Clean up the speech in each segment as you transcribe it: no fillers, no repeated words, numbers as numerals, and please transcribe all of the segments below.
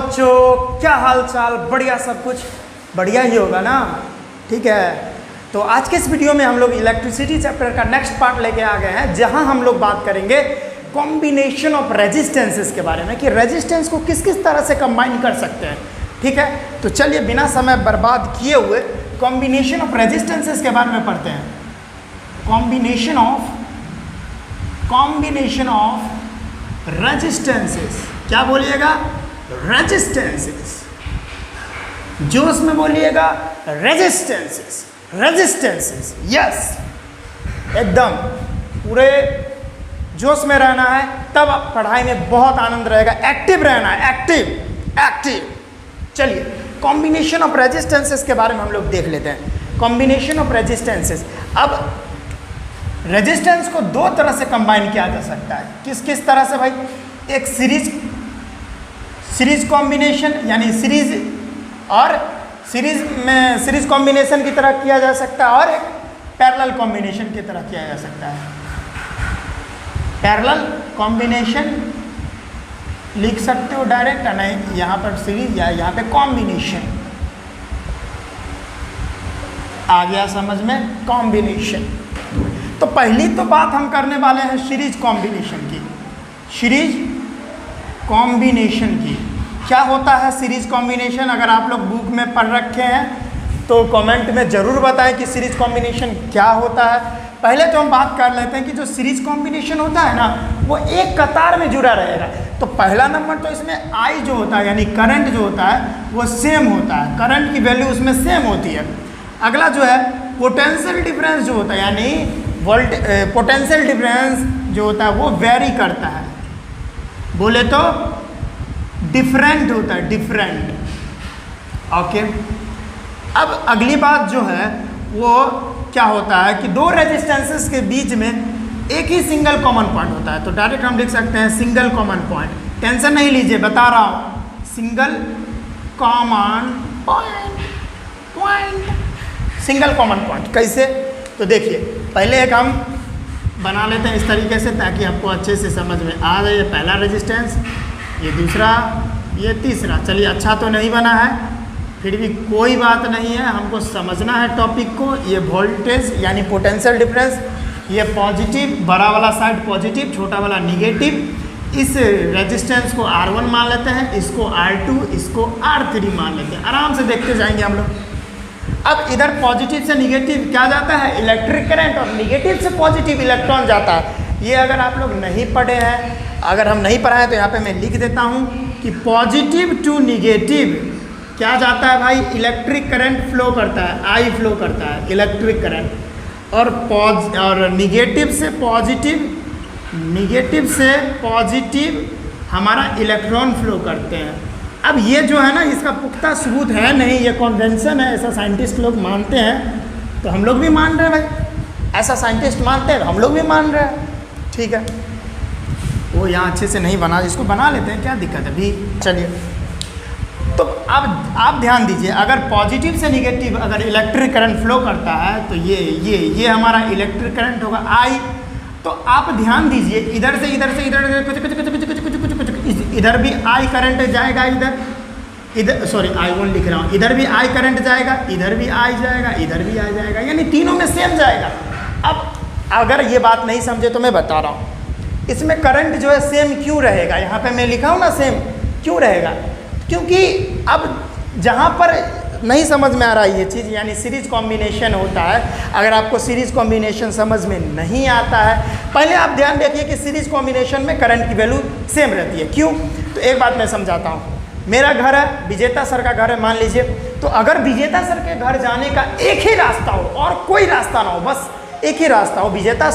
बच्चों, क्या हाल चाल? बढ़िया, सब कुछ बढ़िया ही होगा ना। ठीक है, तो आज के इस वीडियो में हम लोग इलेक्ट्रिसिटी चैप्टर का नेक्स्ट पार्ट लेके आ गए हैं, जहां हम लोग बात करेंगे कॉम्बिनेशन ऑफ रेजिस्टेंसेस के बारे में कि रेजिस्टेंस को किस किस तरह से कंबाइन कर सकते हैं। ठीक है, तो चलिए बिना समय बर्बाद किए हुए कॉम्बिनेशन ऑफ रेजिस्टेंसेस के बारे में पढ़ते हैं। कॉम्बिनेशन ऑफ रेजिस्टेंसेस, क्या बोलिएगा? रेजिस्टेंसेस। जोश में बोलिएगा रेजिस्टेंसेस, रेजिस्टेंसेस। यस, एकदम पूरे जोश में रहना है, तब पढ़ाई में बहुत आनंद रहेगा। एक्टिव रहना है, एक्टिव। चलिए कॉम्बिनेशन ऑफ रेजिस्टेंसेस के बारे में हम लोग देख लेते हैं। Combination of resistances. अब रेजिस्टेंस को दो तरह से कंबाइन किया जा सकता है। किस किस तरह से भाई? एक सीरीज कॉम्बिनेशन, यानी सीरीज कॉम्बिनेशन की तरह किया जा सकता है, और एक पैरेलल कॉम्बिनेशन की तरह किया जा सकता है। पैरेलल कॉम्बिनेशन लिख सकते हो डायरेक्ट, नहीं यहाँ पर सीरीज या यहाँ पे कॉम्बिनेशन आ गया समझ में, कॉम्बिनेशन। तो पहली तो बात हम करने वाले हैं सीरीज कॉम्बिनेशन की। सीरीज कॉम्बिनेशन की क्या होता है सीरीज कॉम्बिनेशन? अगर आप लोग बुक में पढ़ रखे हैं तो कमेंट में ज़रूर बताएं कि सीरीज कॉम्बिनेशन क्या होता है। पहले तो हम बात कर लेते हैं कि जो सीरीज कॉम्बिनेशन होता है ना, वो एक कतार में जुड़ा रहेगा। तो पहला नंबर तो इसमें आई जो होता है, यानी करंट जो होता है वो सेम होता है, करंट की वैल्यू उसमें सेम होती है। अगला जो है पोटेंशियल डिफरेंस जो होता है, यानी पोटेंशियल डिफरेंस जो होता है वो वेरी करता है, बोले तो डिफरेंट होता है, डिफरेंट। ओके, अब अगली बात जो है वो क्या होता है कि दो रेजिस्टेंसेस के बीच में एक ही सिंगल कॉमन पॉइंट होता है। तो डायरेक्ट हम लिख सकते हैं सिंगल कॉमन पॉइंट। टेंशन नहीं लीजिए, बता रहा हूँ, single common point. Single common point कैसे? तो देखिए पहले एक हम बना लेते हैं इस तरीके से, ताकि आपको अच्छे से समझ में आ जाए। पहला रेजिस्टेंस, ये दूसरा, ये तीसरा। चलिए अच्छा तो नहीं बना है, फिर भी कोई बात नहीं है, हमको समझना है टॉपिक को। ये वोल्टेज यानी पोटेंशियल डिफरेंस, ये पॉजिटिव, बड़ा वाला साइड पॉजिटिव, छोटा वाला निगेटिव। इस रेजिस्टेंस को R1 मान लेते हैं, इसको R2, इसको R3 मान लेते हैं। आराम से देखते जाएंगे हम लोग। अब इधर पॉजिटिव से निगेटिव क्या जाता है? इलेक्ट्रिक करंट, और निगेटिव से पॉजिटिव इलेक्ट्रॉन जाता है। ये अगर आप लोग नहीं पढ़े हैं, अगर हम नहीं पढ़ा है तो यहाँ पे मैं लिख देता हूँ कि पॉजिटिव टू निगेटिव क्या जाता है भाई? इलेक्ट्रिक करंट फ्लो करता है, आई फ्लो करता है इलेक्ट्रिक करंट। और निगेटिव से पॉजिटिव हमारा इलेक्ट्रॉन फ्लो करते हैं। अब ये जो है ना, इसका पुख्ता सबूत है नहीं, ये कन्वेंशन है, ऐसा साइंटिस्ट लोग मानते हैं, तो हम लोग भी मान रहे हैं भाई। ऐसा साइंटिस्ट मानते हैं, हम लोग भी मान रहे हैं। ठीक है, वो यहाँ अच्छे से नहीं बना, इसको बना लेते हैं, क्या दिक्कत है भी। चलिए, तो अब आप ध्यान दीजिए, अगर पॉजिटिव से निगेटिव अगर इलेक्ट्रिक करंट फ्लो करता है तो ये हमारा इलेक्ट्रिक करंट होगा आई। तो आप ध्यान दीजिए, इधर से इधर भी आई करंट जाएगा, इधर सॉरी I1 लिख रहा हूँ, इधर भी आई करंट जाएगा, इधर भी आई जाएगा, इधर भी आई जाएगा, यानी तीनों में सेम जाएगा। अब अगर ये बात नहीं समझे तो मैं बता रहा हूँ, इसमें करंट जो है सेम क्यों रहेगा? यहाँ पे मैं लिखा हूँ ना सेम क्यों रहेगा, क्योंकि अब जहाँ पर नहीं समझ में आ रहा है ये चीज़, यानी सीरीज कॉम्बिनेशन होता है। अगर आपको सीरीज कॉम्बिनेशन समझ में नहीं आता है, पहले आप ध्यान रखिए कि सीरीज कॉम्बिनेशन में करंट की वैल्यू सेम रहती है। क्यों? तो एक बात मैं समझाता हूँ। मेरा घर है, विजेता सर का घर है मान लीजिए, तो अगर विजेता सर के घर जाने का एक ही रास्ता हो और कोई रास्ता ना हो, बस एक ही रास्ता हो, विजेता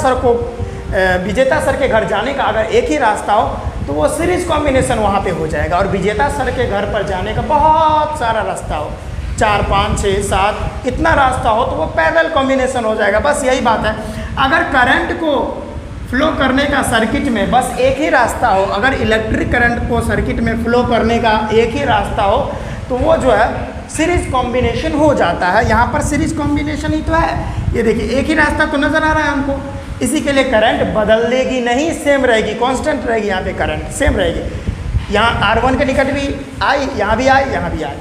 सर के घर जाने का अगर एक ही रास्ता हो, तो वो सीरीज कॉम्बिनेशन वहाँ पे हो जाएगा। और विजेता सर के घर पर जाने का बहुत सारा रास्ता हो, 4, 5, 6, 7 इतना रास्ता हो, तो वो पैरेलल कॉम्बिनेशन हो जाएगा। बस यही बात है। अगर करंट को फ्लो करने का सर्किट में बस एक ही रास्ता हो, अगर इलेक्ट्रिक करंट को सर्किट में फ्लो करने का एक ही रास्ता हो, तो वो जो है सीरीज कॉम्बिनेशन हो जाता है। यहाँ पर सीरीज कॉम्बिनेशन ही तो है। ये देखिए एक ही रास्ता तो नज़र आ रहा है हमको, इसी के लिए करंट बदलेगी नहीं, सेम रहेगी, कांस्टेंट रहेगी। यहाँ पे करंट सेम रहेगी। यहाँ R1 के निकट भी आई, यहाँ भी आई, यहाँ भी आई।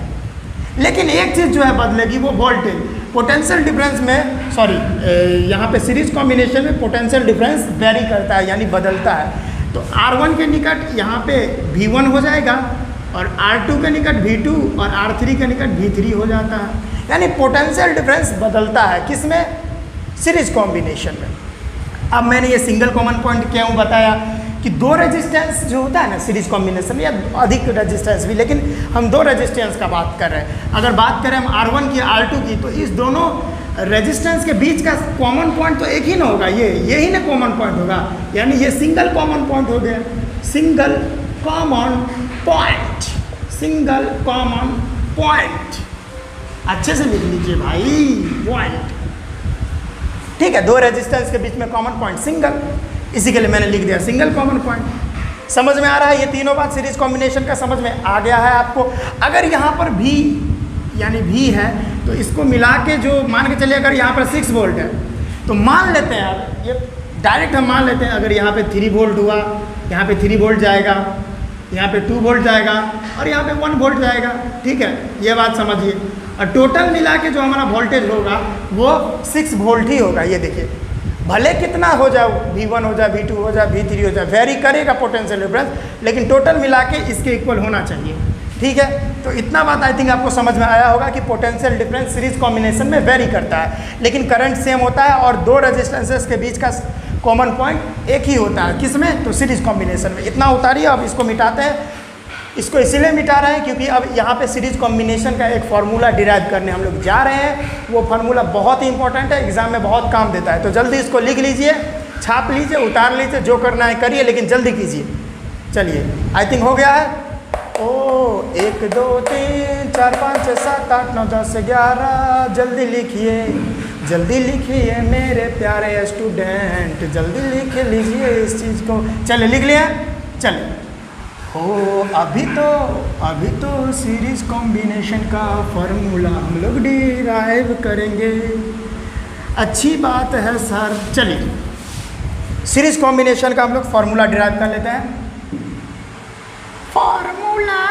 लेकिन एक चीज़ जो है बदलेगी, वो वोल्टेज। पोटेंशियल डिफरेंस में यहाँ पे सीरीज कॉम्बिनेशन में पोटेंशियल डिफरेंस वेरी करता है, यानी बदलता है। तो R1 के निकट यहाँ पे V1 हो जाएगा, और R2 के निकट V2 और R3 के निकट V3 हो जाता है। यानी पोटेंशियल डिफरेंस बदलता है, किसमें? सीरीज कॉम्बिनेशन में। अब मैंने ये सिंगल कॉमन पॉइंट क्यों बताया कि दो रेजिस्टेंस जो होता है ना सीरीज कॉम्बिनेशन में, या अधिक रेजिस्टेंस भी, लेकिन हम दो रेजिस्टेंस का बात कर रहे हैं। अगर बात करें हम R1 की, R2 की, तो इस दोनों रेजिस्टेंस के बीच का कॉमन पॉइंट तो एक ही ना होगा, यही ना कॉमन पॉइंट होगा, यानी ये सिंगल कॉमन पॉइंट हो गया। Single common point, single common point, अच्छे से लिख लीजिए भाई, पॉइंट। ठीक है, दो रेजिस्टेंस के बीच में कॉमन पॉइंट सिंगल, इसी के लिए मैंने लिख दिया सिंगल कॉमन पॉइंट। समझ में आ रहा है? ये तीनों बात सीरीज कॉम्बिनेशन का समझ में आ गया है आपको। अगर यहाँ पर भी यानी भी है, तो इसको मिला के जो मान के चलिए, अगर यहाँ पर 6 वोल्ट है, तो मान लेते हैं आप, ये डायरेक्ट हम मान लेते हैं, अगर यहाँ पे 3 वोल्ट हुआ, यहाँ पे 3 वोल्ट जाएगा, यहाँ पे 2 वोल्ट जाएगा, और यहाँ पे 1 वोल्ट जाएगा। ठीक है, ये बात समझिए। और टोटल मिला के जो हमारा वोल्टेज होगा वो 6 वोल्ट ही होगा। ये देखिए, भले कितना हो जाए, V1 हो जाए, V2 हो जाए, V3 हो जाए, वेरी करेगा पोटेंशियल डिफरेंस, लेकिन टोटल मिला के इसके इक्वल होना चाहिए। ठीक है, तो इतना बात आई थिंक आपको समझ में आया होगा कि पोटेंशियल डिफरेंस सीरीज कॉम्बिनेशन में वेरी करता है, लेकिन करंट सेम होता है, और दो रेजिस्टेंसेस के बीच का कॉमन पॉइंट एक ही होता है। किसमें? तो सीरीज कॉम्बिनेशन में। इतना उतारिए, अब इसको मिटाते हैं। इसको इसीलिए मिटा रहे हैं क्योंकि अब यहाँ पे सीरीज कॉम्बिनेशन का एक फार्मूला डिराइव करने हम लोग जा रहे हैं। वो फार्मूला बहुत ही इंपॉर्टेंट है, एग्जाम में बहुत काम देता है। तो जल्दी इसको लिख लीजिए, छाप लीजिए, उतार लीजिए, जो करना है करिए, लेकिन जल्दी कीजिए। चलिए, आई थिंक हो गया है। ओ 1 2 3 4 5 6 7 8 9 10 11, जल्दी लिखिए, जल्दी लिखिए मेरे प्यारे स्टूडेंट, जल्दी लिख लीजिए इस चीज़ को। चलिए, लिख लिया? चलिए। हो अभी तो सीरीज कॉम्बिनेशन का फॉर्मूला हम लोग डिराइव करेंगे। अच्छी बात है सर। चलिए, सीरीज कॉम्बिनेशन का हम लोग फॉर्मूला डिराइव कर लेते हैं। Formula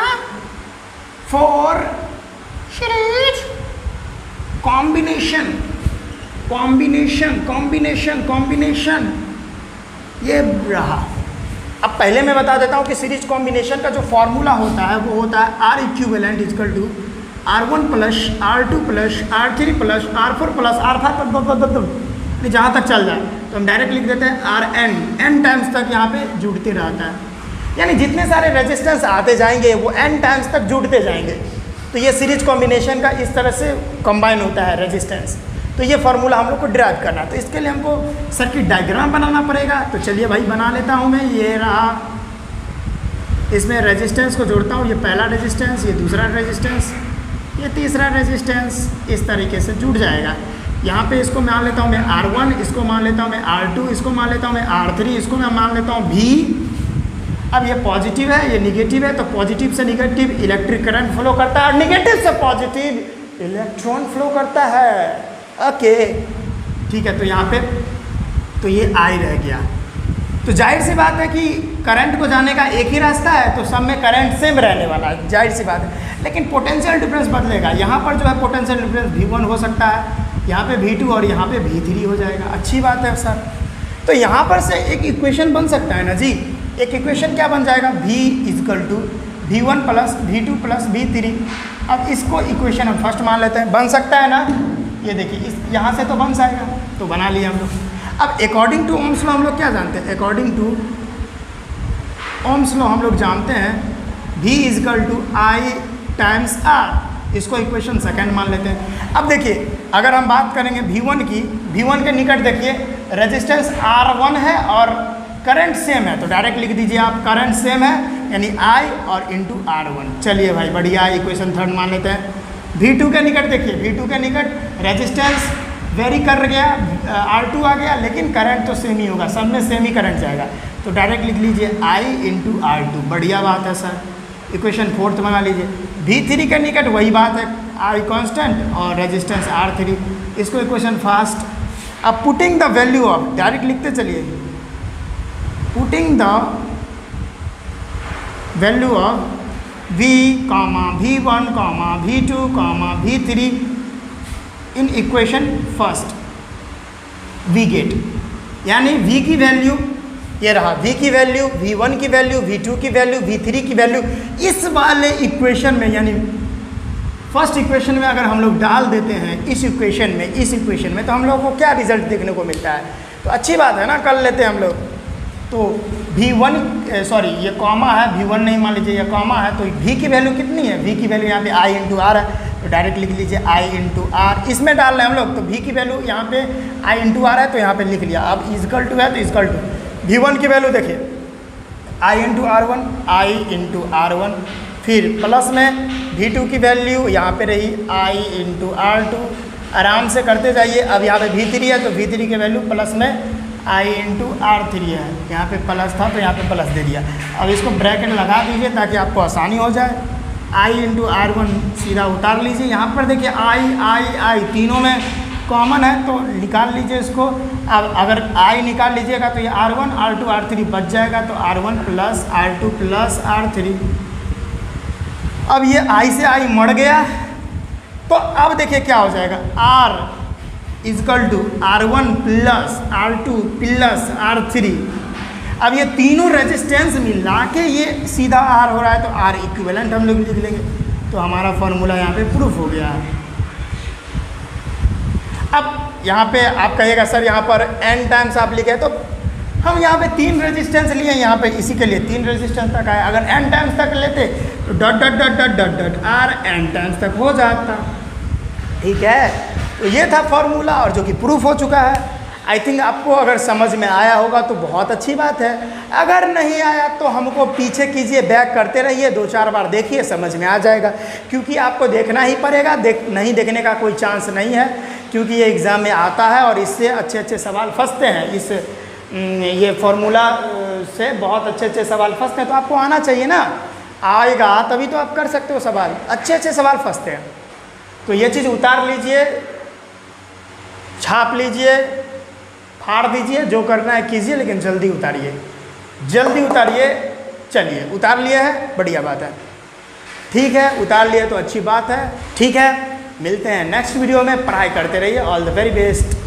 for series combination, combination ये रहा। अब पहले मैं बता देता हूँ कि सीरीज कॉम्बिनेशन का जो फॉर्मूला होता है वो होता है R equivalent equal to R1 plus R2 plus R3 plus R4 plus R5 जहाँ तक चल जाए, तो हम डायरेक्ट लिख देते हैं Rn, n टाइम्स तक यहाँ पे जुड़ते रहता है। यानी जितने सारे रेजिस्टेंस आते जाएंगे वो n टाइम्स तक जुड़ते जाएंगे। तो ये सीरीज कॉम्बिनेशन का इस तरह से कंबाइन होता है रेजिस्टेंस। तो ये फार्मूला हम लोग को डिराइव करना है, तो इसके लिए हमको सर्किट डायग्राम बनाना पड़ेगा। तो चलिए भाई, बना लेता हूँ मैं। ये रहा, इसमें रेजिस्टेंस को जोड़ता हूँ। ये पहला रेजिस्टेंस, ये दूसरा रेजिस्टेंस, ये तीसरा रेजिस्टेंस, इस तरीके से जुड़ जाएगा। यहाँ पे इसको मान लेता हूँ मैं R1, इसको मान लेता हूँ मैं R2, इसको मान लेता हूँ मैं R3, इसको मैं मान लेता हूँ V। अब ये पॉजिटिव है, ये निगेटिव है, तो पॉजिटिव से निगेटिव इलेक्ट्रिक करंट फ्लो करता है, और निगेटिव से पॉजिटिव इलेक्ट्रॉन फ्लो करता है। ओके, ठीक है। तो यहाँ पे तो ये I रह गया। तो जाहिर सी बात है कि करंट को जाने का एक ही रास्ता है, तो सब में करंट सेम रहने वाला है, जाहिर सी बात है। लेकिन पोटेंशियल डिफरेंस बदलेगा। यहाँ पर जो है पोटेंशियल डिफरेंस V1 हो सकता है, यहाँ पे V2 और यहाँ पे V3 हो जाएगा। अच्छी बात है सर। तो यहाँ पर से एक इक्वेशन बन सकता है ना जी। एक इक्वेशन क्या बन जाएगा? V equal to V1 plus V2 plus V3। अब इसको इक्वेशन हम फर्स्ट मान लेते हैं। बन सकता है ना? ये देखिए, इस यहाँ से तो बन जाएगा, तो बना लिया हम लोग। अब अकॉर्डिंग टू ओम्स लॉ हम लोग क्या जानते हैं? अकॉर्डिंग टू ओम्स लॉ हम लोग जानते हैं V equal to I times R। इसको इक्वेशन सेकंड मान लेते हैं। अब देखिए, अगर हम बात करेंगे V1 की, V1 के निकट देखिए रेजिस्टेंस R1 है और करंट सेम है, तो डायरेक्ट लिख दीजिए आप, करंट सेम है यानी I और इंटू R1। चलिए भाई, बढ़िया, इक्वेशन थर्ड मान लेते हैं। V2 के निकट देखिए, V2 के निकट रेजिस्टेंस वेरी कर गया, R2 आ गया, लेकिन करंट तो सेम ही होगा, सब में सेम ही करंट जाएगा, तो डायरेक्ट लिख लीजिए I इंटू R2। बढ़िया बात है सर। इक्वेशन फोर्थ बना लीजिए। V3 के निकट वही बात है, I कांस्टेंट और रेजिस्टेंस R3। इसको इक्वेशन फास्ट। अब putting the value of, direct लिखते चलिए, putting the value of v comma v1 comma v2 comma v3 in equation first we get, यानी v की वैल्यू ये रहा, v की वैल्यू, v1 की वैल्यू, v2 की वैल्यू, v3 की वैल्यू इस वाले इक्वेशन में, यानी फर्स्ट इक्वेशन में अगर हम लोग डाल देते हैं इस इक्वेशन में तो हम लोग को क्या रिजल्ट देखने को मिलता है। तो अच्छी बात है ना, कर लेते हैं हम लोग। तो v1 सॉरी ये कॉमा है, v1 नहीं मान लीजिए, ये कॉमा है, तो v की वैल्यू कितनी है, v की वैल्यू यहाँ पे i इंटू आर है, तो डायरेक्ट लिख लीजिए i इंटू आर। इसमें डाल रहे हैं हम लोग, तो v की वैल्यू यहाँ पे i इंटू आर है, तो यहाँ पे लिख लिया। अब इजकल टू है तो इजकल टू v1 की वैल्यू देखिए i इंटू आर वन, फिर प्लस में v2 की वैल्यू यहाँ पे रही i इंटू R2, आराम से करते जाइए। अब यहाँ पे v3 है तो v3 की वैल्यू प्लस में i इंटू R3 है, यहाँ पे प्लस था तो यहाँ पे प्लस दे दिया। अब इसको ब्रैकेट लगा दीजिए ताकि आपको आसानी हो जाए। i इंटू R1 सीधा उतार लीजिए, यहाँ पर देखिए i तीनों में कॉमन है तो निकाल लीजिए इसको। अब अगर i निकाल लीजिएगा तो ये R1 R2 R3 बच जाएगा, तो R1 plus R2 plus R3। अब ये i से i मर गया, तो अब देखिए क्या हो जाएगा, r equal to R1 plus R2 plus R3। अब ये तीनों रेजिस्टेंस मिला के ये सीधा r हो रहा है, तो r इक्विवेलेंट हम लोग लिख लेंगे, तो हमारा फॉर्मूला यहाँ पे प्रूफ हो गया है। अब यहाँ पे आप कहिएगा सर यहाँ पर n टाइम्स आप लिखे, तो हम यहाँ पे 3 रेजिस्टेंस लिए, यहाँ पे इसी के लिए 3 रेजिस्टेंस तक आए। अगर n टाइम्स तक लेते तो dot dot dot dot dot dot r n times तक हो जाता। ठीक है, तो ये था फॉर्मूला और जो कि प्रूफ हो चुका है। आई थिंक आपको अगर समझ में आया होगा तो बहुत अच्छी बात है, अगर नहीं आया तो हमको पीछे कीजिए, बैक करते रहिए, 2-4 बार देखिए, समझ में आ जाएगा। क्योंकि आपको देखना ही पड़ेगा, नहीं देखने का कोई चांस नहीं है, क्योंकि ये एग्ज़ाम में आता है और इससे अच्छे अच्छे सवाल फंसते हैं। इस ये फॉर्मूला से बहुत अच्छे अच्छे सवाल फंसते हैं, तो आपको आना चाहिए ना, आएगा तभी तो आप कर सकते हो सवाल, अच्छे अच्छे सवाल फंसते हैं। तो ये चीज़ उतार लीजिए, छाप लीजिए, फाड़ दीजिए, जो करना है कीजिए, लेकिन जल्दी उतारिए, जल्दी उतारिए। चलिए उतार लिए है, बढ़िया बात है। ठीक है, उतार लिए तो अच्छी बात है। ठीक है, मिलते हैं नेक्स्ट वीडियो में, पढ़ाई करते रहिए। All the very best.